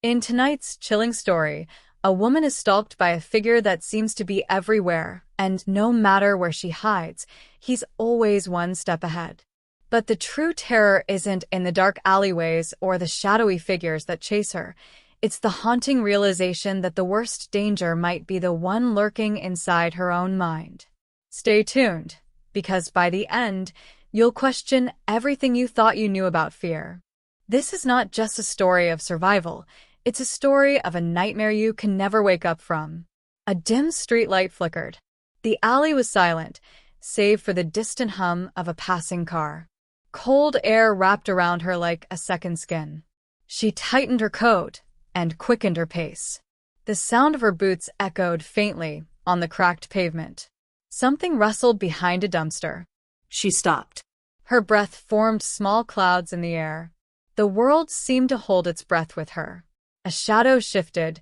In tonight's chilling story, a woman is stalked by a figure that seems to be everywhere, and no matter where she hides, he's always one step ahead. But the true terror isn't in the dark alleyways or the shadowy figures that chase her. It's the haunting realization that the worst danger might be the one lurking inside her own mind. Stay tuned, because by the end, you'll question everything you thought you knew about fear. This is not just a story of survival. It's a story of a nightmare you can never wake up from. A dim streetlight flickered. The alley was silent, save for the distant hum of a passing car. Cold air wrapped around her like a second skin. She tightened her coat and quickened her pace. The sound of her boots echoed faintly on the cracked pavement. Something rustled behind a dumpster. She stopped. Her breath formed small clouds in the air. The world seemed to hold its breath with her. A shadow shifted,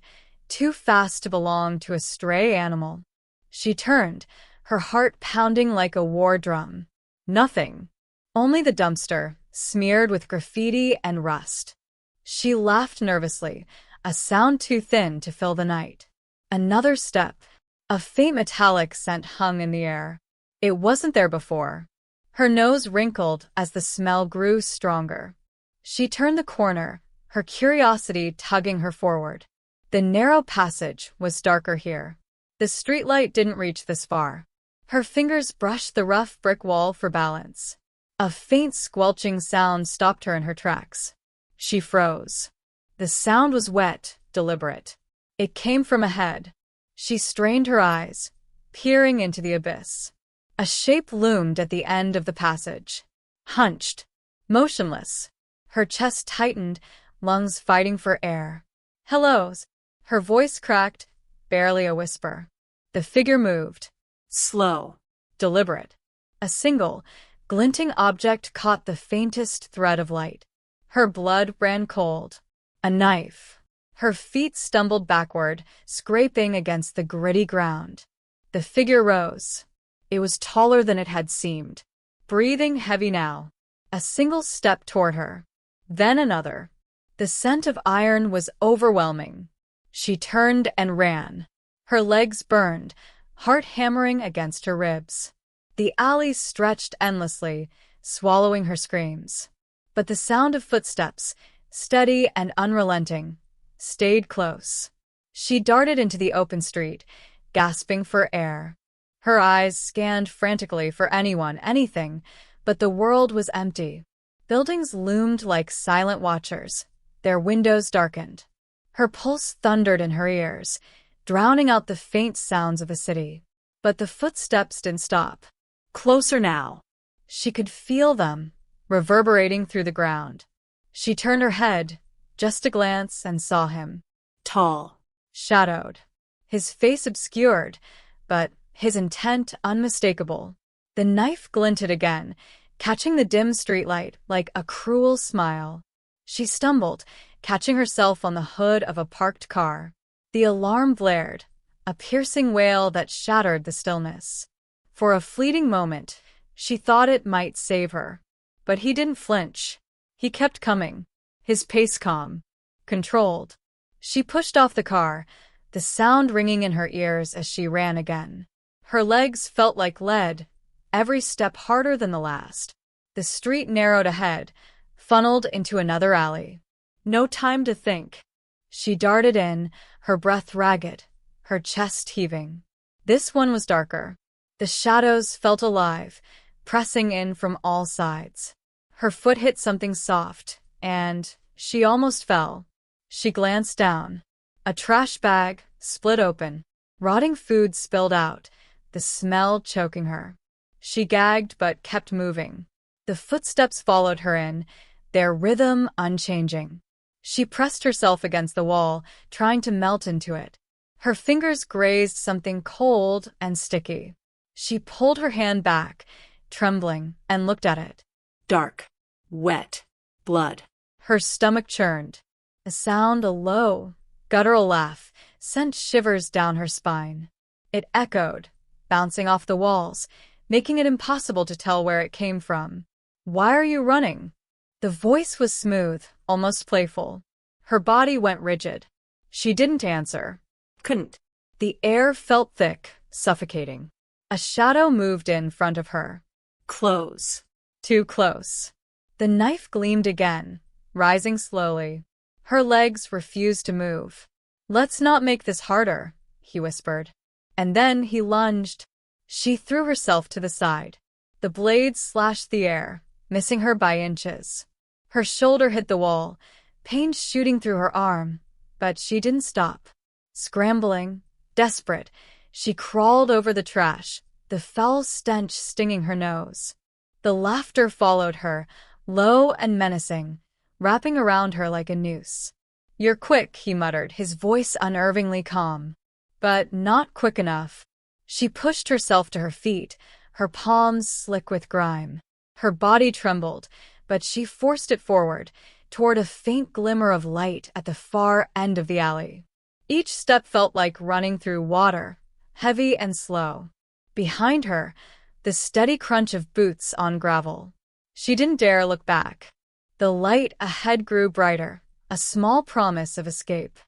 too fast to belong to a stray animal. She turned, her heart pounding like a war drum. Nothing. Only the dumpster, smeared with graffiti and rust. She laughed nervously, a sound too thin to fill the night. Another step. A faint metallic scent hung in the air. It wasn't there before. Her nose wrinkled as the smell grew stronger. She turned the corner, her curiosity tugging her forward. The narrow passage was darker here. The streetlight didn't reach this far. Her fingers brushed the rough brick wall for balance. A faint squelching sound stopped her in her tracks. She froze. The sound was wet, deliberate. It came from ahead. She strained her eyes, peering into the abyss. A shape loomed at the end of the passage. Hunched, motionless. Her chest tightened, lungs fighting for air. "Hellos." Her voice cracked, barely a whisper. The figure moved. Slow. Deliberate. A single, glinting object caught the faintest thread of light. Her blood ran cold. A knife. Her feet stumbled backward, scraping against the gritty ground. The figure rose. It was taller than it had seemed. Breathing heavy now. A single step toward her. Then another. The scent of iron was overwhelming. She turned and ran. Her legs burned, heart hammering against her ribs. The alley stretched endlessly, swallowing her screams. But the sound of footsteps, steady and unrelenting, stayed close. She darted into the open street, gasping for air. Her eyes scanned frantically for anyone, anything, but the world was empty. Buildings loomed like silent watchers, their windows darkened. Her pulse thundered in her ears, drowning out the faint sounds of a city. But the footsteps didn't stop. Closer now. She could feel them, reverberating through the ground. She turned her head, just a glance, and saw him. Tall. Shadowed. His face obscured, but his intent unmistakable. The knife glinted again, catching the dim streetlight like a cruel smile. She stumbled, catching herself on the hood of a parked car. The alarm blared, a piercing wail that shattered the stillness. For a fleeting moment, she thought it might save her. But he didn't flinch. He kept coming, his pace calm, controlled. She pushed off the car, the sound ringing in her ears as she ran again. Her legs felt like lead, every step harder than the last. The street narrowed ahead, funneled into another alley. No time to think. She darted in, her breath ragged, her chest heaving. This one was darker. The shadows felt alive, pressing in from all sides. Her foot hit something soft, and she almost fell. She glanced down. A trash bag, split open. Rotting food spilled out, the smell choking her. She gagged but kept moving. The footsteps followed her in, their rhythm unchanging. She pressed herself against the wall, trying to melt into it. Her fingers grazed something cold and sticky. She pulled her hand back, trembling, and looked at it. Dark. Wet. Blood. Her stomach churned. A sound, a low, guttural laugh, sent shivers down her spine. It echoed, bouncing off the walls, making it impossible to tell where it came from. "Why are you running?" The voice was smooth, almost playful. Her body went rigid. She didn't answer. Couldn't. The air felt thick, suffocating. A shadow moved in front of her. Close. Too close. The knife gleamed again, rising slowly. Her legs refused to move. "Let's not make this harder," he whispered. And then he lunged. She threw herself to the side. The blade slashed the air, missing her by inches. Her shoulder hit the wall, pain shooting through her arm, but she didn't stop. Scrambling, desperate, she crawled over the trash, the foul stench stinging her nose. The laughter followed her, low and menacing, wrapping around her like a noose. "You're quick," he muttered, his voice unnervingly calm. But not quick enough. She pushed herself to her feet, her palms slick with grime. Her body trembled, but she forced it forward, toward a faint glimmer of light at the far end of the alley. Each step felt like running through water, heavy and slow. Behind her, the steady crunch of boots on gravel. She didn't dare look back. The light ahead grew brighter, a small promise of escape.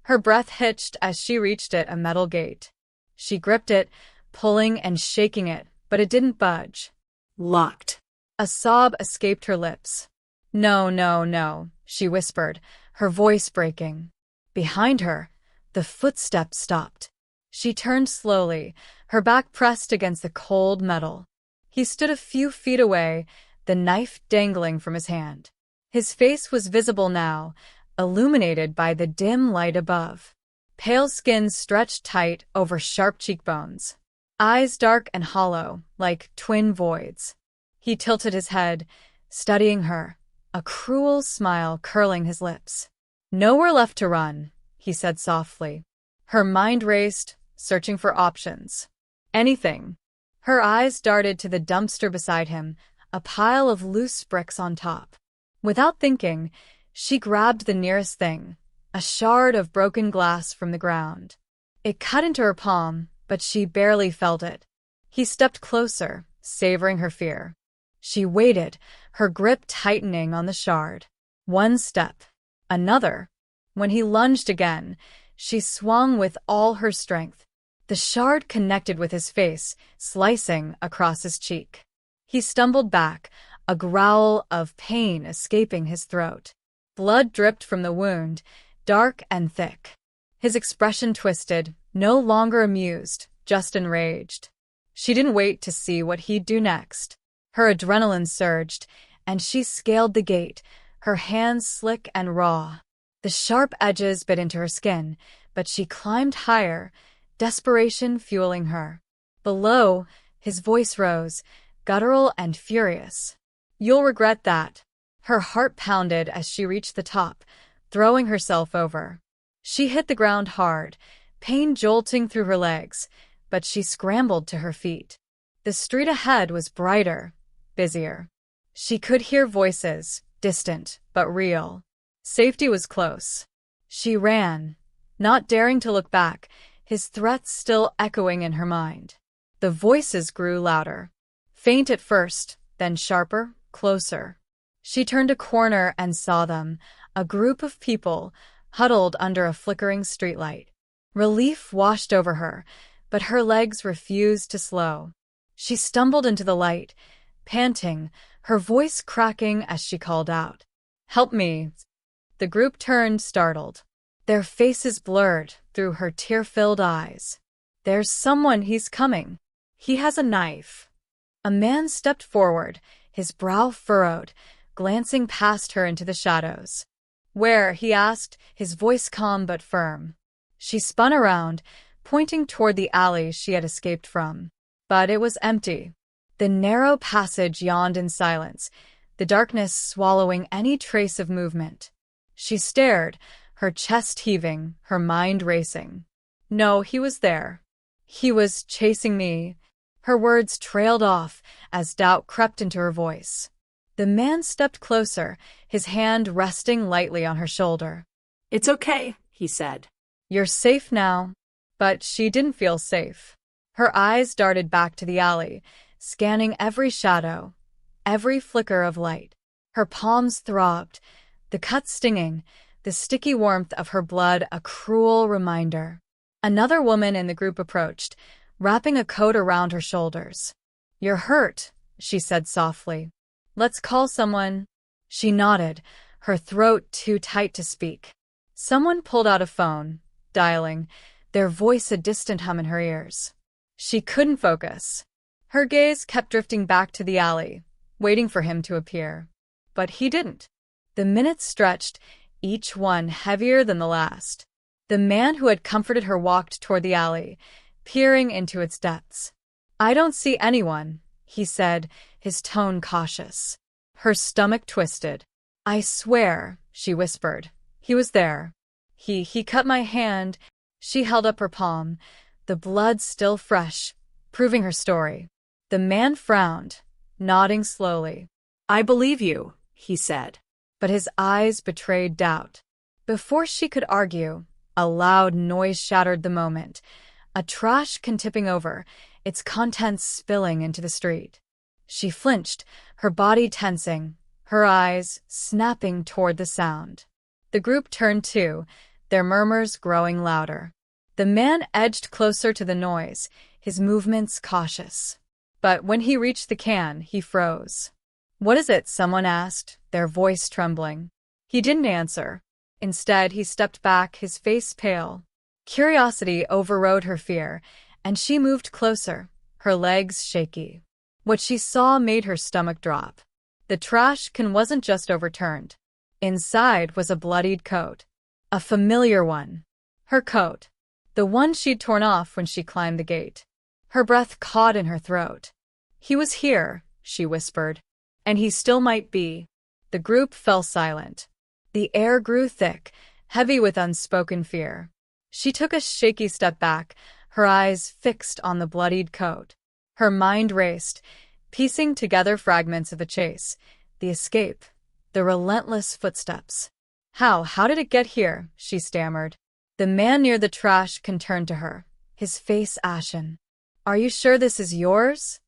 Her breath hitched as she reached a metal gate. She gripped it, pulling and shaking it, but it didn't budge. Locked. A sob escaped her lips. "No, no, no," she whispered, her voice breaking. Behind her, the footsteps stopped. She turned slowly, her back pressed against the cold metal. He stood a few feet away, the knife dangling from his hand. His face was visible now, illuminated by the dim light above. Pale skin stretched tight over sharp cheekbones. Eyes dark and hollow, like twin voids. He tilted his head, studying her, a cruel smile curling his lips. "Nowhere left to run," he said softly. Her mind raced, searching for options. Anything. Her eyes darted to the dumpster beside him, a pile of loose bricks on top. Without thinking, she grabbed the nearest thing, a shard of broken glass from the ground. It cut into her palm, but she barely felt it. He stepped closer, savoring her fear. She waited, her grip tightening on the shard. One step. Another. When he lunged again, she swung with all her strength. The shard connected with his face, slicing across his cheek. He stumbled back, a growl of pain escaping his throat. Blood dripped from the wound, dark and thick. His expression twisted, no longer amused, just enraged. She didn't wait to see what he'd do next. Her adrenaline surged, and she scaled the gate, her hands slick and raw. The sharp edges bit into her skin, but she climbed higher, desperation fueling her. Below, his voice rose, guttural and furious. "You'll regret that." Her heart pounded as she reached the top, throwing herself over. She hit the ground hard, pain jolting through her legs, but she scrambled to her feet. The street ahead was brighter, busier. She could hear voices, distant but real. Safety was close. She ran, not daring to look back, his threats still echoing in her mind. The voices grew louder. Faint at first, then sharper, closer. She turned a corner and saw them, a group of people, huddled under a flickering streetlight. Relief washed over her, but her legs refused to slow. She stumbled into the light, panting, her voice cracking as she called out, "Help me!" The group turned, startled. Their faces blurred through her tear-filled eyes. "There's someone, he's coming. He has a knife." A man stepped forward, his brow furrowed, glancing past her into the shadows. "Where?" he asked, his voice calm but firm. She spun around, pointing toward the alley she had escaped from. But it was empty. The narrow passage yawned in silence, the darkness swallowing any trace of movement. She stared, her chest heaving, her mind racing. No, he was there. He was chasing me. Her words trailed off as doubt crept into her voice. The man stepped closer, his hand resting lightly on her shoulder. "It's okay," he said. "You're safe now." But she didn't feel safe. Her eyes darted back to the alley, scanning every shadow, every flicker of light. Her palms throbbed, the cut stinging, the sticky warmth of her blood a cruel reminder. Another woman in the group approached, wrapping a coat around her shoulders. "You're hurt," she said softly. "Let's call someone." She nodded, her throat too tight to speak. Someone pulled out a phone, dialing, their voice a distant hum in her ears. She couldn't focus. Her gaze kept drifting back to the alley, waiting for him to appear. But he didn't. The minutes stretched, each one heavier than the last. The man who had comforted her walked toward the alley, peering into its depths. "I don't see anyone," he said, his tone cautious. Her stomach twisted. "I swear," she whispered. "He was there. He cut my hand." She held up her palm, the blood still fresh, proving her story. The man frowned, nodding slowly. "I believe you," he said. But his eyes betrayed doubt. Before she could argue, a loud noise shattered the moment, a trash can tipping over, its contents spilling into the street. She flinched, her body tensing, her eyes snapping toward the sound. The group turned too, their murmurs growing louder. The man edged closer to the noise, his movements cautious. But when he reached the can, he froze. "What is it?" someone asked, their voice trembling. He didn't answer. Instead, he stepped back, his face pale. Curiosity overrode her fear, and she moved closer, her legs shaky. What she saw made her stomach drop. The trash can wasn't just overturned. Inside was a bloodied coat. A familiar one. Her coat. The one she'd torn off when she climbed the gate. Her breath caught in her throat. "He was here," she whispered. "And he still might be." The group fell silent. The air grew thick, heavy with unspoken fear. She took a shaky step back, her eyes fixed on the bloodied coat. Her mind raced, piecing together fragments of the chase, the escape, the relentless footsteps. How did it get here?" she stammered. The man near the trash can turned to her, his face ashen. "Are you sure this is yours?"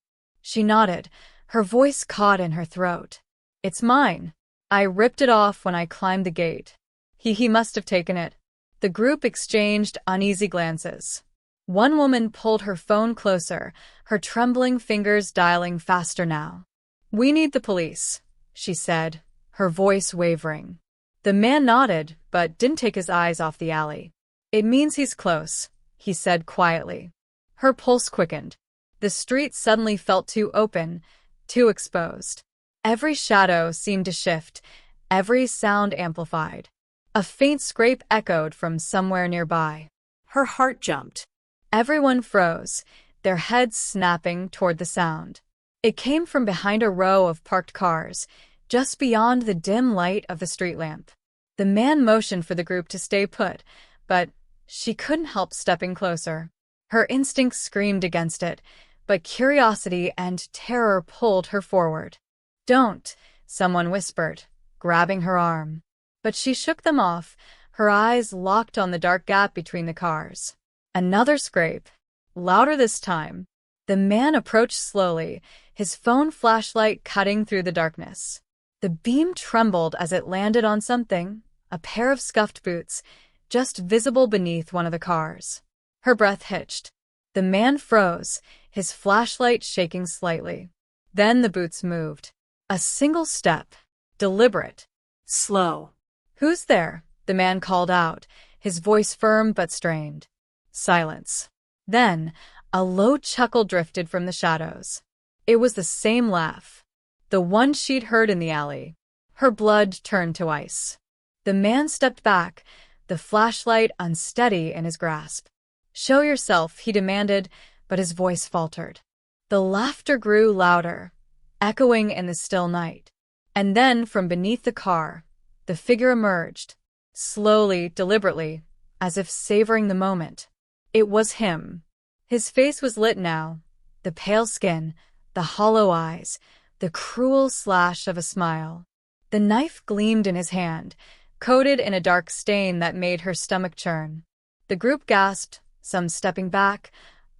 She nodded, her voice caught in her throat. "It's mine. I ripped it off when I climbed the gate. He must have taken it." The group exchanged uneasy glances. One woman pulled her phone closer, her trembling fingers dialing faster now. "We need the police," she said, her voice wavering. The man nodded, but didn't take his eyes off the alley. "It means he's close," he said quietly. Her pulse quickened. The street suddenly felt too open, too exposed. Every shadow seemed to shift, every sound amplified. A faint scrape echoed from somewhere nearby. Her heart jumped. Everyone froze, their heads snapping toward the sound. It came from behind a row of parked cars, just beyond the dim light of the street lamp. The man motioned for the group to stay put, but she couldn't help stepping closer. Her instincts screamed against it, but curiosity and terror pulled her forward. "Don't," someone whispered, grabbing her arm. But she shook them off, her eyes locked on the dark gap between the cars. Another scrape, louder this time. The man approached slowly, his phone flashlight cutting through the darkness. The beam trembled as it landed on something, a pair of scuffed boots, just visible beneath one of the cars. Her breath hitched. The man froze, his flashlight shaking slightly. Then the boots moved. A single step, deliberate. Slow. "Who's there?" the man called out, his voice firm but strained. Silence. Then, a low chuckle drifted from the shadows. It was the same laugh, the one she'd heard in the alley. Her blood turned to ice. The man stepped back, the flashlight unsteady in his grasp. "Show yourself," he demanded, but his voice faltered. The laughter grew louder, echoing in the still night. And then, from beneath the car, the figure emerged, slowly, deliberately, as if savoring the moment. It was him. His face was lit now, the pale skin, the hollow eyes, the cruel slash of a smile. The knife gleamed in his hand, coated in a dark stain that made her stomach churn. The group gasped, some stepping back,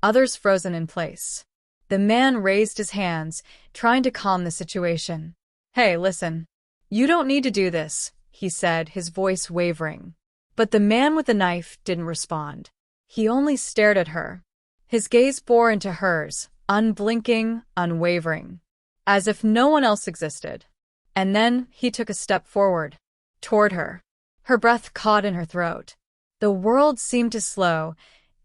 others frozen in place. The man raised his hands, trying to calm the situation. "Hey, listen. You don't need to do this," he said, his voice wavering. But the man with the knife didn't respond. He only stared at her. His gaze bore into hers, unblinking, unwavering, as if no one else existed. And then he took a step forward, toward her. Her breath caught in her throat. The world seemed to slow,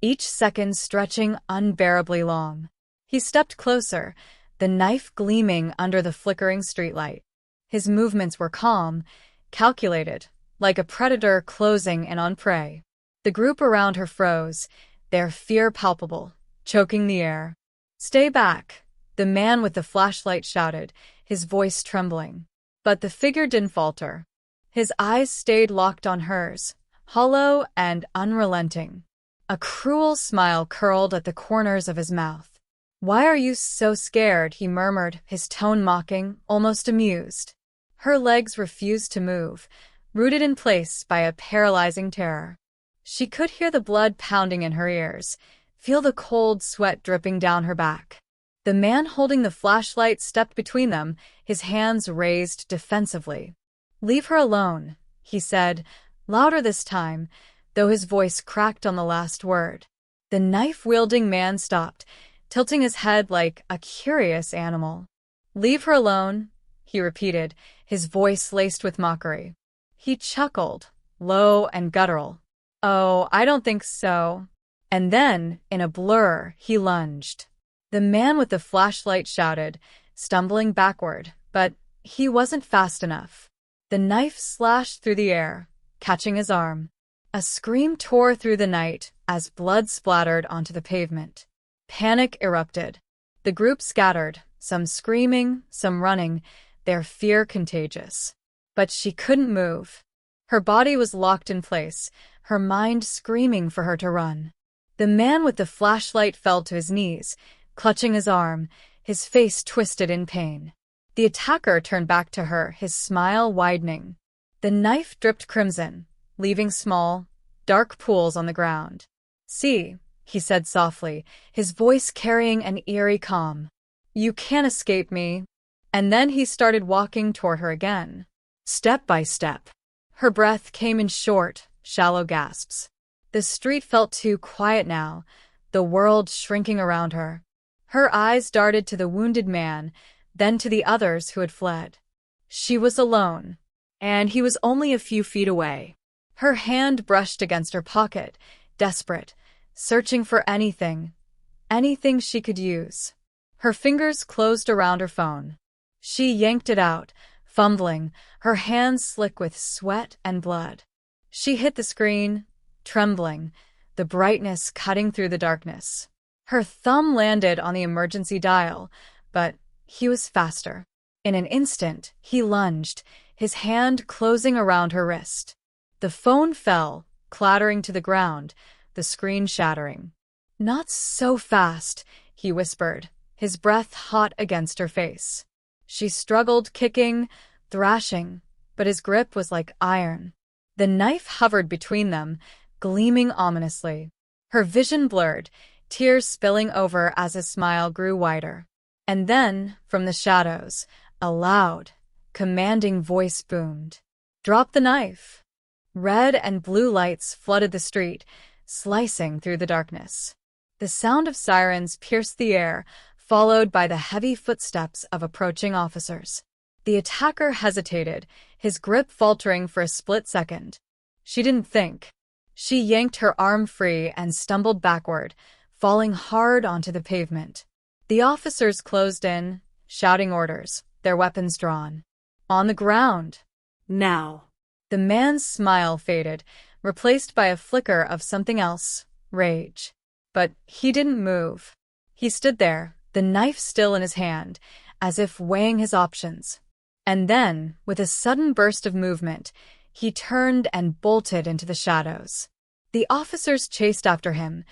each second stretching unbearably long. He stepped closer, the knife gleaming under the flickering streetlight. His movements were calm, calculated, like a predator closing in on prey. The group around her froze, their fear palpable, choking the air. "Stay back," the man with the flashlight shouted, his voice trembling. But the figure didn't falter. His eyes stayed locked on hers, hollow and unrelenting. A cruel smile curled at the corners of his mouth. "Why are you so scared?" he murmured, his tone mocking, almost amused. Her legs refused to move, rooted in place by a paralyzing terror. She could hear the blood pounding in her ears, feel the cold sweat dripping down her back. The man holding the flashlight stepped between them, his hands raised defensively. "Leave her alone," he said, louder this time, though his voice cracked on the last word. The knife-wielding man stopped, tilting his head like a curious animal. "Leave her alone," he repeated, his voice laced with mockery. He chuckled, low and guttural. "Oh, I don't think so." And then, in a blur, he lunged. The man with the flashlight shouted, stumbling backward, but he wasn't fast enough. The knife slashed through the air, catching his arm. A scream tore through the night as blood splattered onto the pavement. Panic erupted. The group scattered, some screaming, some running, their fear contagious. But she couldn't move. Her body was locked in place, her mind screaming for her to run. The man with the flashlight fell to his knees, clutching his arm, his face twisted in pain. The attacker turned back to her, his smile widening. The knife dripped crimson, leaving small, dark pools on the ground. "See," he said softly, his voice carrying an eerie calm. "You can't escape me." And then he started walking toward her again, step by step. Her breath came in short, shallow gasps. The street felt too quiet now, the world shrinking around her. Her eyes darted to the wounded man, then to the others who had fled. She was alone, and he was only a few feet away. Her hand brushed against her pocket, desperate, searching for anything she could use. Her fingers closed around her phone. She yanked it out, fumbling, her hands slick with sweat and blood. She hit the screen, trembling, the brightness cutting through the darkness. Her thumb landed on the emergency dial, but he was faster. In an instant, he lunged, his hand closing around her wrist. The phone fell, clattering to the ground, the screen shattering. "Not so fast," he whispered, his breath hot against her face. She struggled, kicking, thrashing, but his grip was like iron. The knife hovered between them, gleaming ominously. Her vision blurred, tears spilling over as his smile grew wider. And then, from the shadows, a loud, commanding voice boomed. "Drop the knife!" Red and blue lights flooded the street, slicing through the darkness. The sound of sirens pierced the air, followed by the heavy footsteps of approaching officers. The attacker hesitated, his grip faltering for a split second. She didn't think. She yanked her arm free and stumbled backward, falling hard onto the pavement. The officers closed in, shouting orders, their weapons drawn. "On the ground." "Now." The man's smile faded, replaced by a flicker of something else, rage. But he didn't move. He stood there, the knife still in his hand, as if weighing his options. And then, with a sudden burst of movement, he turned and bolted into the shadows. The officers chased after him,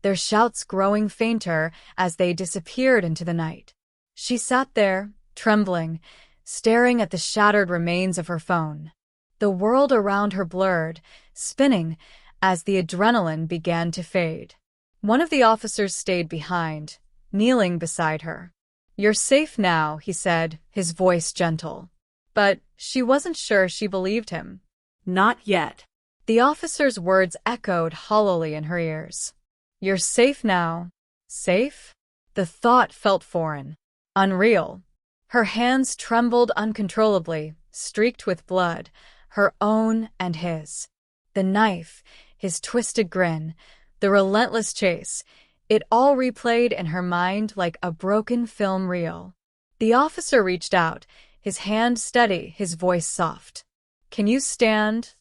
their shouts growing fainter as they disappeared into the night. She sat there, trembling, staring at the shattered remains of her phone. The world around her blurred, spinning, as the adrenaline began to fade. One of the officers stayed behind, kneeling beside her. "You're safe now," he said, his voice gentle. But she wasn't sure she believed him. Not yet. The officer's words echoed hollowly in her ears. You're safe now. Safe? The thought felt foreign. Unreal. Her hands trembled uncontrollably, streaked with blood, her own and his. The knife, his twisted grin, the relentless chase, it all replayed in her mind like a broken film reel. The officer reached out, his hand steady, his voice soft. Can you stand?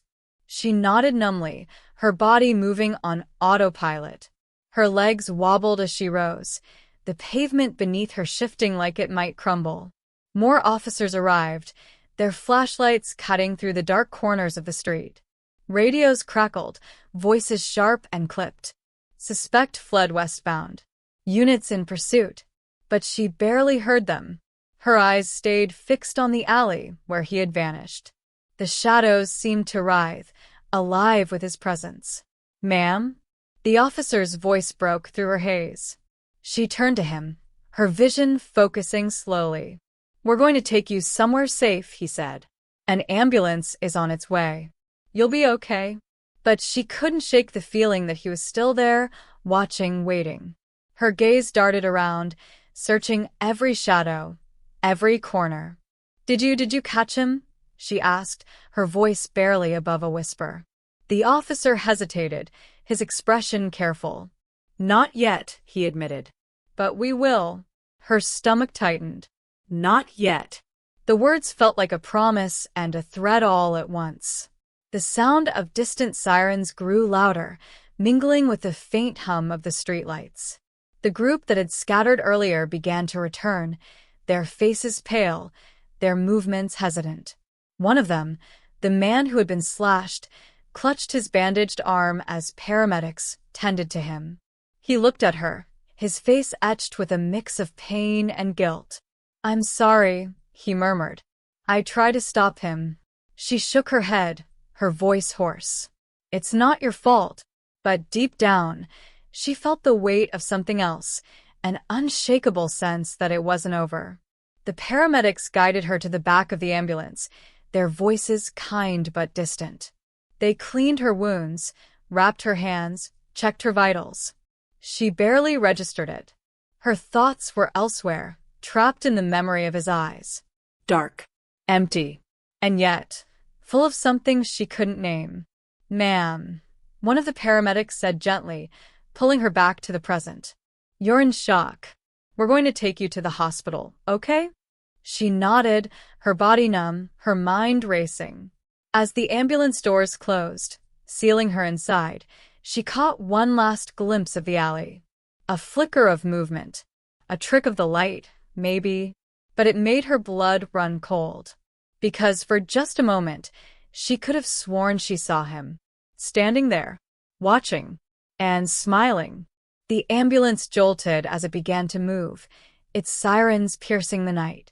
She nodded numbly, her body moving on autopilot. Her legs wobbled as she rose, the pavement beneath her shifting like it might crumble. More officers arrived, their flashlights cutting through the dark corners of the street. Radios crackled, voices sharp and clipped. Suspect fled westbound. Units in pursuit. But she barely heard them. Her eyes stayed fixed on the alley where he had vanished. The shadows seemed to writhe, alive with his presence. Ma'am? The officer's voice broke through her haze. She turned to him, her vision focusing slowly. We're going to take you somewhere safe, he said. An ambulance is on its way. You'll be okay. But she couldn't shake the feeling that he was still there, watching, waiting. Her gaze darted around, searching every shadow, every corner. Did you catch him? She asked, her voice barely above a whisper. The officer hesitated, his expression careful. Not yet, he admitted. But we will. Her stomach tightened. Not yet. The words felt like a promise and a threat all at once. The sound of distant sirens grew louder, mingling with the faint hum of the streetlights. The group that had scattered earlier began to return, their faces pale, their movements hesitant. One of them, the man who had been slashed, clutched his bandaged arm as paramedics tended to him. He looked at her, his face etched with a mix of pain and guilt. I'm sorry, he murmured. I tried to stop him. She shook her head, her voice hoarse. It's not your fault. But deep down, she felt the weight of something else, an unshakable sense that it wasn't over. The paramedics guided her to the back of the ambulance, their voices kind but distant. They cleaned her wounds, wrapped her hands, checked her vitals. She barely registered it. Her thoughts were elsewhere, trapped in the memory of his eyes. Dark. Empty. And yet, full of something she couldn't name. Ma'am, one of the paramedics said gently, pulling her back to the present. You're in shock. We're going to take you to the hospital, okay? She nodded, her body numb, her mind racing. As the ambulance doors closed, sealing her inside, she caught one last glimpse of the alley. A flicker of movement. A trick of the light, maybe. But it made her blood run cold. Because for just a moment, she could have sworn she saw him. Standing there, watching, and smiling. The ambulance jolted as it began to move, its sirens piercing the night.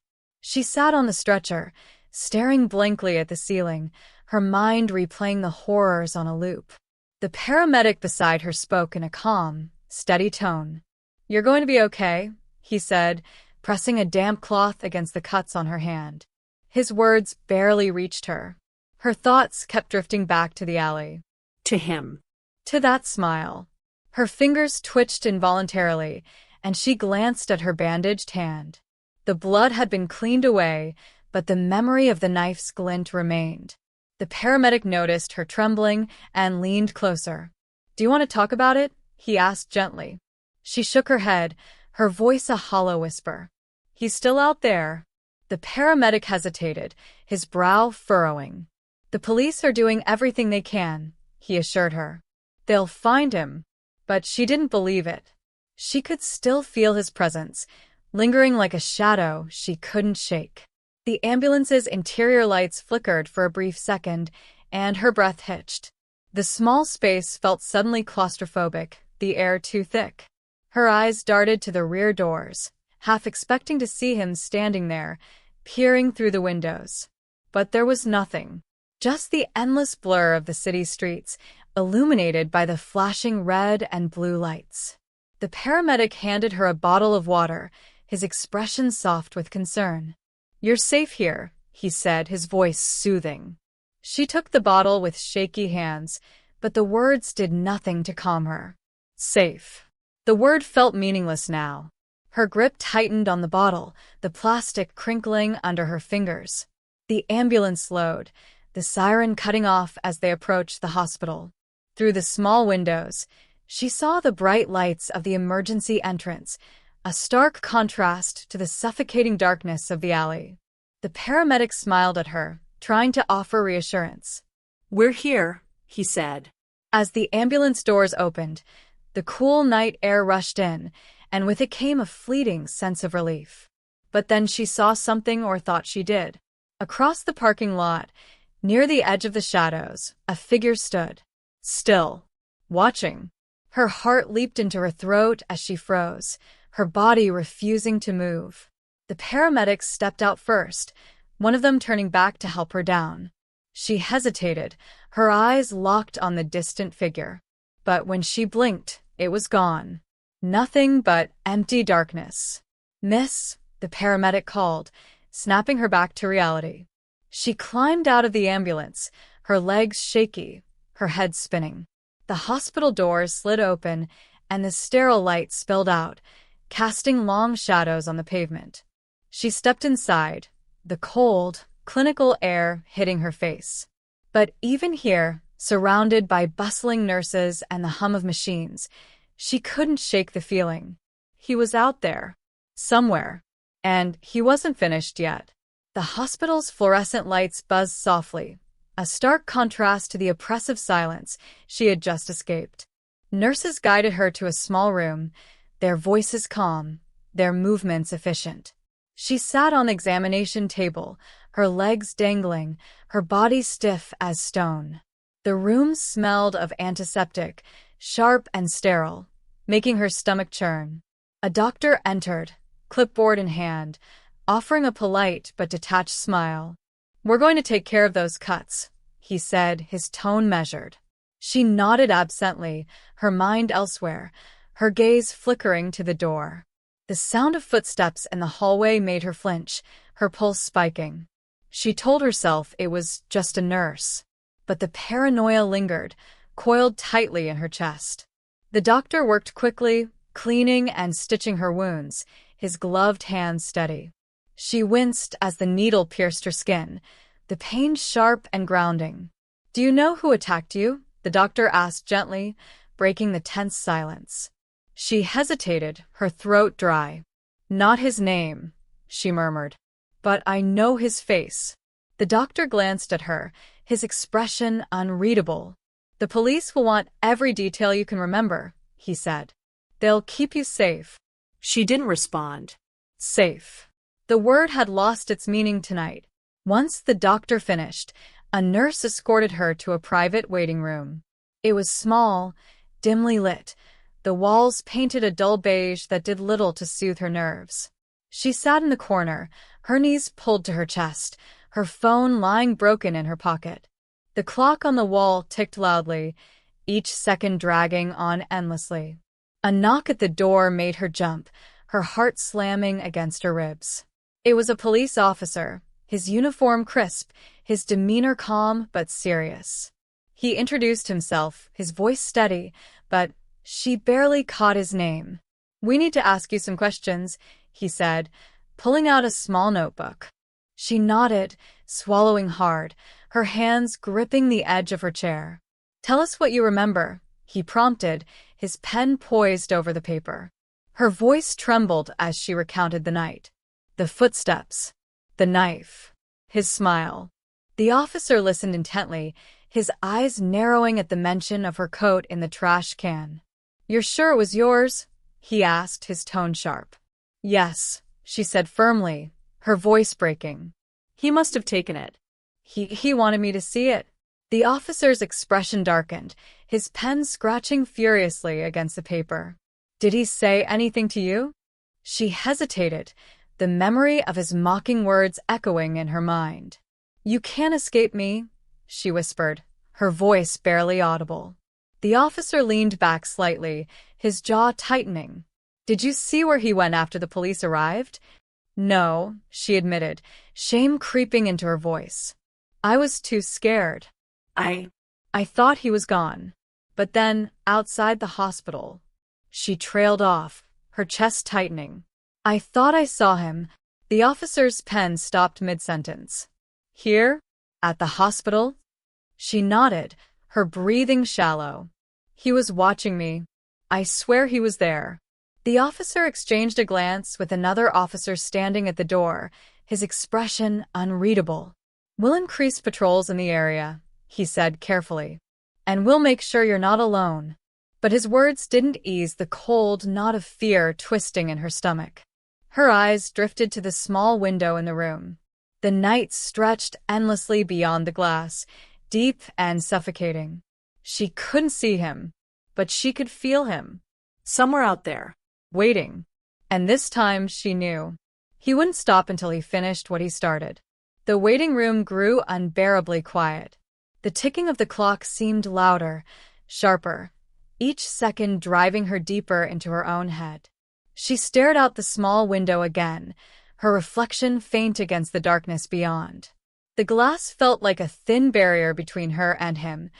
She sat on the stretcher, staring blankly at the ceiling, her mind replaying the horrors on a loop. The paramedic beside her spoke in a calm, steady tone. You're going to be okay, he said, pressing a damp cloth against the cuts on her hand. His words barely reached her. Her thoughts kept drifting back to the alley. To him. To that smile. Her fingers twitched involuntarily, and she glanced at her bandaged hand. The blood had been cleaned away, but the memory of the knife's glint remained. The paramedic noticed her trembling and leaned closer. Do you want to talk about it? He asked gently. She shook her head, her voice a hollow whisper. He's still out there. The paramedic hesitated, his brow furrowing. The police are doing everything they can, he assured her. They'll find him. But she didn't believe it. She could still feel his presence, lingering like a shadow she couldn't shake. The ambulance's interior lights flickered for a brief second, and her breath hitched. The small space felt suddenly claustrophobic, the air too thick. Her eyes darted to the rear doors, half expecting to see him standing there, peering through the windows. But there was nothing. Just the endless blur of the city streets, illuminated by the flashing red and blue lights. The paramedic handed her a bottle of water, his expression soft with concern. You're safe here, he said, his voice soothing. She took the bottle with shaky hands, but the words did nothing to calm her. Safe. The word felt meaningless now. Her grip tightened on the bottle, the plastic crinkling under her fingers. The ambulance slowed, the siren cutting off as they approached the hospital. Through the small windows, she saw the bright lights of the emergency entrance, a stark contrast to the suffocating darkness of the alley. The paramedic smiled at her, trying to offer reassurance. "We're here," he said. As the ambulance doors opened, the cool night air rushed in, and with it came a fleeting sense of relief. But then she saw something, or thought she did. Across the parking lot, near the edge of the shadows, a figure stood. Still. Watching. Her heart leaped into her throat as she froze, her body refusing to move. The paramedics stepped out first, one of them turning back to help her down. She hesitated, her eyes locked on the distant figure. But when she blinked, it was gone. Nothing but empty darkness. "Miss," the paramedic called, snapping her back to reality. She climbed out of the ambulance, her legs shaky, her head spinning. The hospital doors slid open, and the sterile light spilled out, casting long shadows on the pavement. She stepped inside, the cold, clinical air hitting her face. But even here, surrounded by bustling nurses and the hum of machines, she couldn't shake the feeling. He was out there. Somewhere. And he wasn't finished yet. The hospital's fluorescent lights buzzed softly, a stark contrast to the oppressive silence she had just escaped. Nurses guided her to a small room, their voices calm, their movements efficient. She sat on the examination table, her legs dangling, her body stiff as stone. The room smelled of antiseptic, sharp and sterile, making her stomach churn. A doctor entered, clipboard in hand, offering a polite but detached smile. "We're going to take care of those cuts," he said, his tone measured. She nodded absently, her mind elsewhere, her gaze flickering to the door. The sound of footsteps in the hallway made her flinch, her pulse spiking. She told herself it was just a nurse. But the paranoia lingered, coiled tightly in her chest. The doctor worked quickly, cleaning and stitching her wounds, his gloved hands steady. She winced as the needle pierced her skin, the pain sharp and grounding. "Do you know who attacked you?" the doctor asked gently, breaking the tense silence. She hesitated, her throat dry. "Not his name," she murmured. "But I know his face." The doctor glanced at her, his expression unreadable. "The police will want every detail you can remember," he said. "They'll keep you safe." She didn't respond. Safe. The word had lost its meaning tonight. Once the doctor finished, a nurse escorted her to a private waiting room. It was small, dimly lit, the walls painted a dull beige that did little to soothe her nerves. She sat in the corner, her knees pulled to her chest, her phone lying broken in her pocket. The clock on the wall ticked loudly, each second dragging on endlessly. A knock at the door made her jump, her heart slamming against her ribs. It was a police officer, his uniform crisp, his demeanor calm but serious. He introduced himself, his voice steady, but she barely caught his name. "We need to ask you some questions," he said, pulling out a small notebook. She nodded, swallowing hard, her hands gripping the edge of her chair. "Tell us what you remember," he prompted, his pen poised over the paper. Her voice trembled as she recounted the night. The footsteps. The knife. His smile. The officer listened intently, his eyes narrowing at the mention of her coat in the trash can. "You're sure it was yours?" he asked, his tone sharp. "Yes," she said firmly, her voice breaking. "He must have taken it." He wanted me to see it." The officer's expression darkened, his pen scratching furiously against the paper. "Did he say anything to you?" She hesitated, the memory of his mocking words echoing in her mind. "You can't escape me," she whispered, her voice barely audible. The officer leaned back slightly, his jaw tightening. "Did you see where he went after the police arrived?" "No," she admitted, shame creeping into her voice. I was too scared. I I thought he was gone. But then, outside the hospital, she trailed off, her chest tightening. I thought I saw him. The officer's pen stopped mid-sentence. Here? At the hospital? She nodded, her breathing shallow. He was watching me. I swear he was there. The officer exchanged a glance with another officer standing at the door, his expression unreadable. We'll increase patrols in the area, he said carefully. And we'll make sure you're not alone. But his words didn't ease the cold knot of fear twisting in her stomach. Her eyes drifted to the small window in the room. The night stretched endlessly beyond the glass, deep and suffocating. She couldn't see him, but she could feel him. somewhere out there. Waiting. And this time she knew. He wouldn't stop until he finished what he started. The waiting room grew unbearably quiet. The ticking of the clock seemed louder, sharper, each second driving her deeper into her own head. She stared out the small window again, her reflection faint against the darkness beyond. The glass felt like a thin barrier between her and him,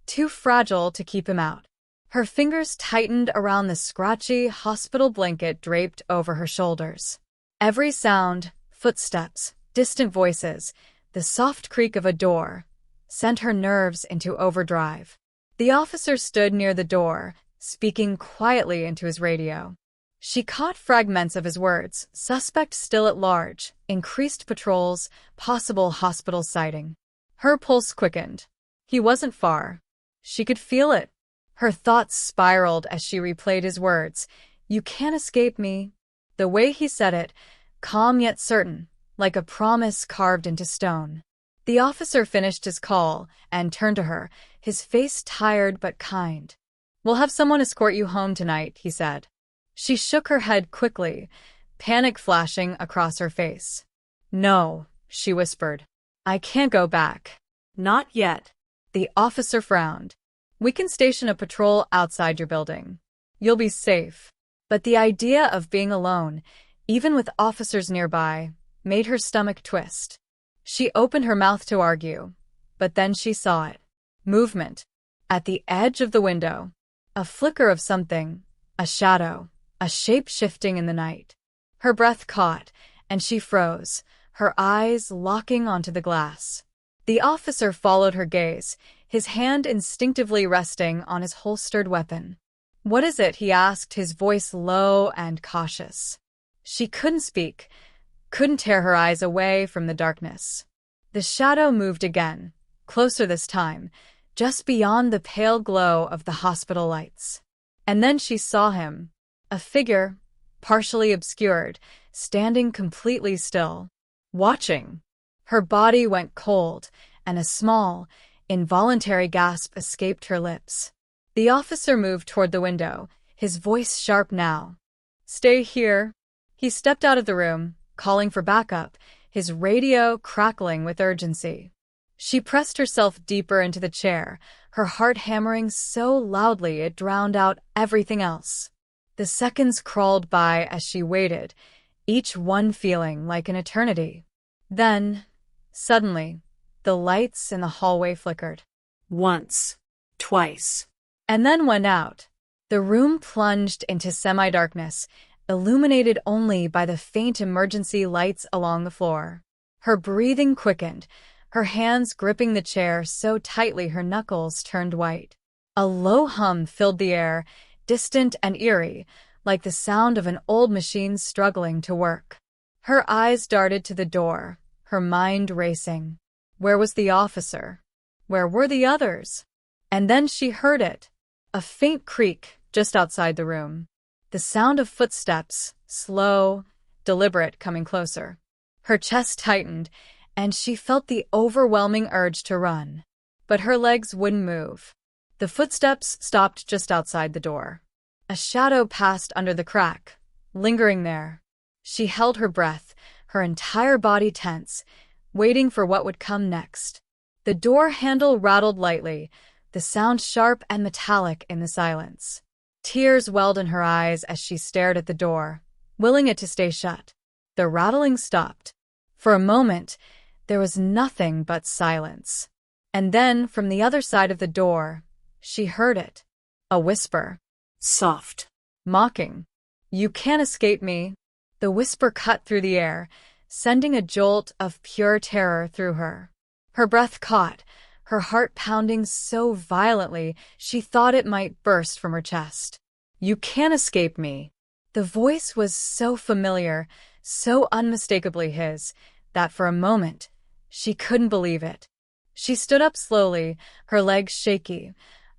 too fragile to keep him out. Her fingers tightened around the scratchy hospital blanket draped over her shoulders. Every sound, footsteps, distant voices, the soft creak of a door, sent her nerves into overdrive. The officer stood near the door, speaking quietly into his radio. She caught fragments of his words: suspect still at large, increased patrols, possible hospital sighting. Her pulse quickened. He wasn't far. She could feel it. Her thoughts spiraled as she replayed his words. You can't escape me. The way he said it, calm yet certain, like a promise carved into stone. The officer finished his call and turned to her, his face tired but kind. We'll have someone escort you home tonight, he said. She shook her head quickly, panic flashing across her face. No, she whispered. I can't go back. Not yet. The officer frowned. We can station a patrol outside your building. You'll be safe. But the idea of being alone, even with officers nearby, made her stomach twist. She opened her mouth to argue, but then she saw it. Movement. At the edge of the window. A flicker of something, a shadow, a shape shifting in the night. Her breath caught, and she froze, her eyes locking onto the glass. The officer followed her gaze, his hand instinctively resting on his holstered weapon. What is it? He asked, his voice low and cautious. She couldn't speak, couldn't tear her eyes away from the darkness. The shadow moved again, closer this time, just beyond the pale glow of the hospital lights. And then she saw him, a figure, partially obscured, standing completely still, watching. Her body went cold, and a small, involuntary gasp escaped her lips. The officer moved toward the window, his voice sharp now. Stay here. He stepped out of the room, calling for backup, his radio crackling with urgency. She pressed herself deeper into the chair, her heart hammering so loudly it drowned out everything else. The seconds crawled by as she waited, each one feeling like an eternity. Then, suddenly, the lights in the hallway flickered. Once. Twice. And then went out. The room plunged into semi-darkness, illuminated only by the faint emergency lights along the floor. Her breathing quickened, her hands gripping the chair so tightly her knuckles turned white. A low hum filled the air, distant and eerie, like the sound of an old machine struggling to work. Her eyes darted to the door, her mind racing. Where was the officer? Where were the others? And then she heard it, a faint creak just outside the room. The sound of footsteps, slow, deliberate, coming closer. Her chest tightened, and she felt the overwhelming urge to run. But her legs wouldn't move. The footsteps stopped just outside the door. A shadow passed under the crack, lingering there. She held her breath, her entire body tense, waiting for what would come next. The door handle rattled lightly, the sound sharp and metallic in the silence. Tears welled in her eyes as she stared at the door, willing it to stay shut. The rattling stopped. For a moment, There was nothing but silence. And then, from the other side of the door, she heard it. A whisper. Soft. Mocking. "You can't escape me." The whisper cut through the air, sending a jolt of pure terror through her. Her breath caught, her heart pounding so violently she thought it might burst from her chest. "You can't escape me." The voice was so familiar, so unmistakably his, that for a moment, she couldn't believe it. She stood up slowly, her legs shaky,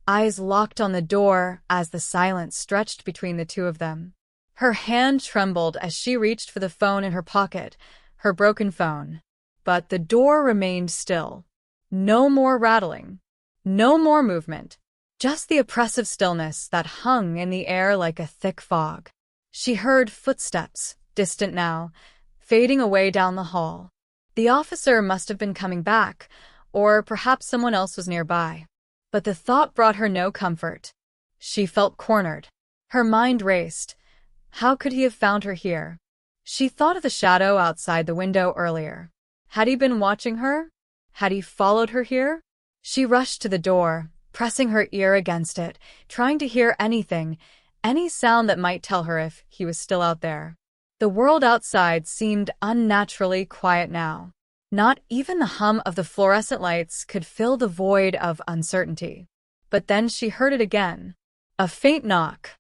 eyes locked on the door as the silence stretched between the two of them. Her hand trembled as she reached for the phone in her pocket, her broken phone. But the door remained still. No more rattling. No more movement. Just the oppressive stillness that hung in the air like a thick fog. She heard footsteps, distant now, fading away down the hall. The officer must have been coming back, or perhaps someone else was nearby. But the thought brought her no comfort. She felt cornered. Her mind raced. How could he have found her here? She thought of the shadow outside the window earlier. Had he been watching her? Had he followed her here? She rushed to the door, pressing her ear against it, trying to hear anything, any sound that might tell her if he was still out there. The world outside seemed unnaturally quiet now. Not even the hum of the fluorescent lights could fill the void of uncertainty. But then she heard it again. A faint knock.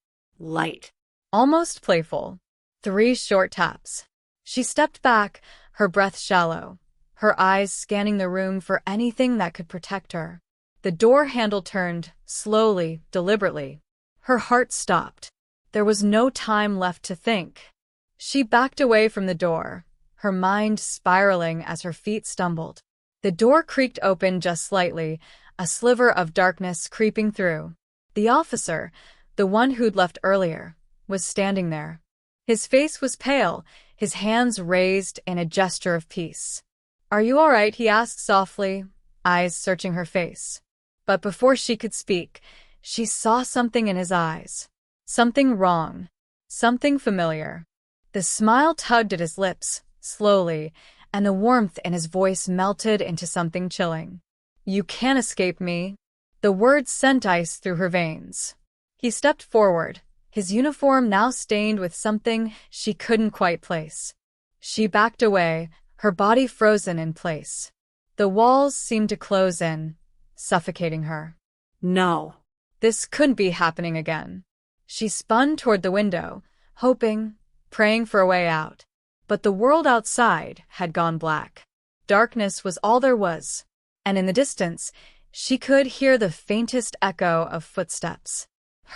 Light. Almost playful. 3 short taps. She stepped back, her breath shallow, her eyes scanning the room for anything that could protect her. The door handle turned, slowly, deliberately. Her heart stopped. There was no time left to think. She backed away from the door, her mind spiraling as her feet stumbled. The door creaked open just slightly, a sliver of darkness creeping through. The officer, the one who'd left earlier, was standing there. His face was pale, his hands raised in a gesture of peace. "Are you all right?" he asked softly, eyes searching her face. But before she could speak, she saw something in his eyes. Something wrong. Something familiar. The smile tugged at his lips, slowly, and the warmth in his voice melted into something chilling. "You can't escape me." The words sent ice through her veins. He stepped forward, his uniform now stained with something she couldn't quite place. She backed away, her body frozen in place. The walls seemed to close in, suffocating her. No. This couldn't be happening again. She spun toward the window, hoping, praying for a way out. But the world outside had gone black. Darkness was all there was, and in the distance, she could hear the faintest echo of footsteps.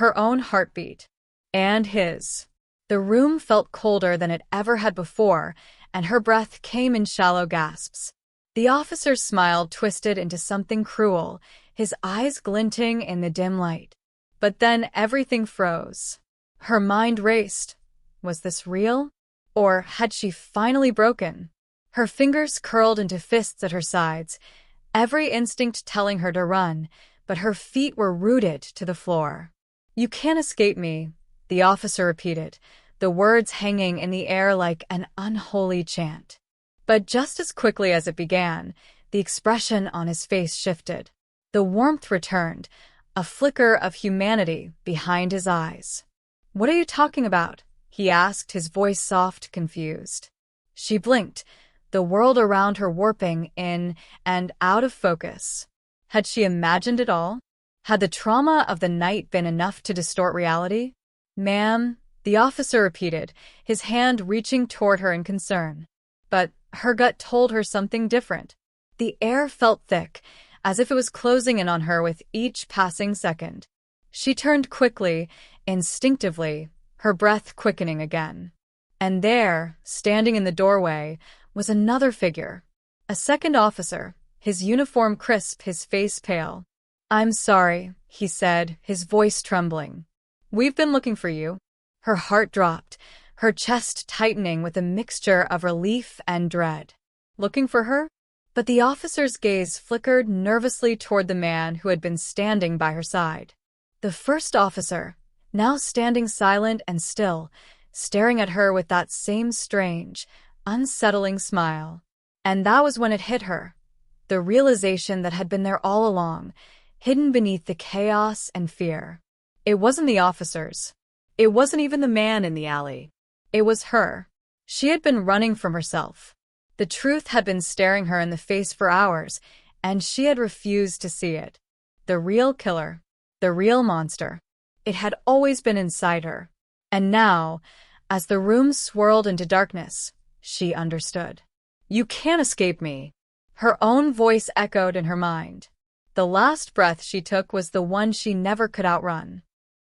Her own heartbeat. And his. The room felt colder than it ever had before, and her breath came in shallow gasps. The officer's smile twisted into something cruel, his eyes glinting in the dim light. But then everything froze. Her mind raced. Was this real? Or had she finally broken? Her fingers curled into fists at her sides, every instinct telling her to run, but her feet were rooted to the floor. "You can't escape me," the officer repeated, the words hanging in the air like an unholy chant. But just as quickly as it began, the expression on his face shifted. The warmth returned, a flicker of humanity behind his eyes. "What are you talking about?" he asked, his voice soft, confused. She blinked, the world around her warping in and out of focus. Had she imagined it all? Had the trauma of the night been enough to distort reality? "Ma'am," the officer repeated, his hand reaching toward her in concern. But her gut told her something different. The air felt thick, as if it was closing in on her with each passing second. She turned quickly, instinctively, her breath quickening again. And there, standing in the doorway, was another figure. A second officer, his uniform crisp, his face pale. "I'm sorry," he said, his voice trembling. "We've been looking for you." Her heart dropped, her chest tightening with a mixture of relief and dread. Looking for her? But the officer's gaze flickered nervously toward the man who had been standing by her side. The first officer, now standing silent and still, staring at her with that same strange, unsettling smile. And that was when it hit her. The realization that had been there all along, hidden beneath the chaos and fear. It wasn't the officers. It wasn't even the man in the alley. It was her. She had been running from herself. The truth had been staring her in the face for hours, and she had refused to see it. The real killer, the real monster. It had always been inside her. And now, as the room swirled into darkness, she understood. You can't escape me. Her own voice echoed in her mind. The last breath she took was the one she never could outrun.